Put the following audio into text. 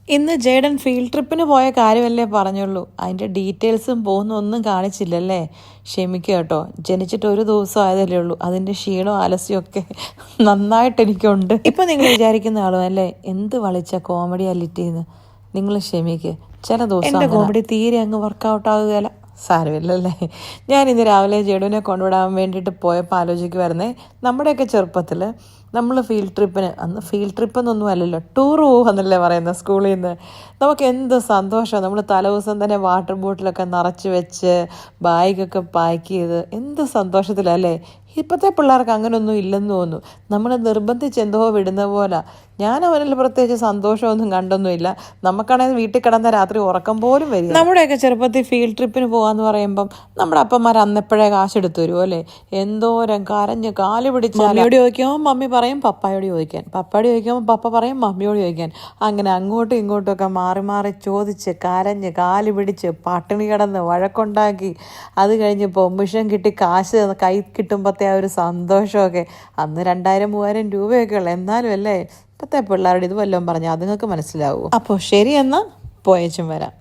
ഇന്ന് Jadon field ട്രിപ്പിന് പോയ കാര്യമല്ലേ പറഞ്ഞുള്ളൂ, അതിൻ്റെ ഡീറ്റെയിൽസും ഒന്നും കാണിച്ചില്ലല്ലേ? ക്ഷമിക്കുക കേട്ടോ, ജനിച്ചിട്ട് ഒരു ദിവസം ആയതല്ലേ ഉള്ളൂ, അതിൻ്റെ ക്ഷീണവും ആലസ്യവും ഒക്കെ നന്നായിട്ട് എനിക്കുണ്ട്. ഇപ്പം നിങ്ങൾ വിചാരിക്കുന്ന ആളും അല്ലേ എന്ത് വളിച്ച കോമഡി അല്ലിറ്റീന്ന്. നിങ്ങൾ ക്ഷമിക്കുക, ചില ദിവസം എൻ്റെ കോമഡി തീരെ അങ്ങ് വർക്കൗട്ട് ആകുകയല്ല. സാരമില്ലല്ലേ. ഞാൻ ഇന്ന് രാവിലെ ജേഡുവിനെ കൊണ്ടുവിടാൻ വേണ്ടിയിട്ട് പോയപ്പോൾ ആലോചിക്കുമായിരുന്നേ, നമ്മുടെയൊക്കെ ചെറുപ്പത്തിൽ നമ്മൾ ഫീൽഡ് ട്രിപ്പിന്, അന്ന് ഫീൽഡ് ട്രിപ്പെന്നൊന്നും അല്ലല്ലോ, ടൂർ പോകുമെന്നല്ലേ പറയുന്നത് സ്കൂളിൽ നിന്ന്. നമുക്ക് എന്ത് സന്തോഷമാണ്, നമ്മൾ തലേദിവസം തന്നെ വാട്ടർ ബോട്ടിലൊക്കെ നിറച്ച് വെച്ച് ബാഗൊക്കെ പാക്ക് ചെയ്ത് എന്ത് സന്തോഷത്തിലല്ലേ. ഇപ്പോഴത്തെ പിള്ളേർക്ക് അങ്ങനെയൊന്നും ഇല്ലെന്ന് തോന്നുന്നു. നമ്മൾ നിർബന്ധിച്ച് എന്തോ വിടുന്ന പോലെ. ഞാൻ അവനിൽ പ്രത്യേകിച്ച് സന്തോഷമൊന്നും കണ്ടൊന്നുമില്ല. നമുക്കാണെങ്കിൽ വീട്ടിൽ കിടന്ന രാത്രി ഉറക്കം പോലും വരിക. നമ്മുടെയൊക്കെ ചെറുപ്പത്തിൽ ഫീൽഡ് ട്രിപ്പിന് പോകാമെന്ന് പറയുമ്പം നമ്മുടെ അപ്പന്മാർ അന്നെപ്പോഴേ കാശെടുത്ത് തരുമോ അല്ലേ? എന്തോരം കരഞ്ഞ് കാല് പിടിച്ചാൽ മമ്മിയോട് ചോദിക്കുമ്പോൾ മമ്മി പറയും പപ്പായോട് ചോദിക്കാൻ, പപ്പായോട് ചോദിക്കുമ്പോൾ പപ്പ പറയും മമ്മിയോട് ചോദിക്കാൻ. അങ്ങനെ അങ്ങോട്ടും ഇങ്ങോട്ടുമൊക്കെ മാറി മാറി ചോദിച്ച് കരഞ്ഞ് കാല് പിടിച്ച് പട്ടിണി കിടന്ന് വഴക്കുണ്ടാക്കി, അത് കഴിഞ്ഞ് പെർമിഷൻ കിട്ടി കാശ് കൈ കിട്ടുമ്പോഴത്തെ ആ ഒരു സന്തോഷമൊക്കെ. അന്ന് 2000-3000 രൂപയൊക്കെ ഉള്ളു. എന്നാലും അല്ലേ ഇപ്പോഴത്തെ പിള്ളേരുടെ ഇത് വല്ലതും പറഞ്ഞാൽ അതുങ്ങൾക്ക് മനസ്സിലാവുമോ? അപ്പോൾ ശരി, എന്നാൽ പോയേച്ചും വരാം.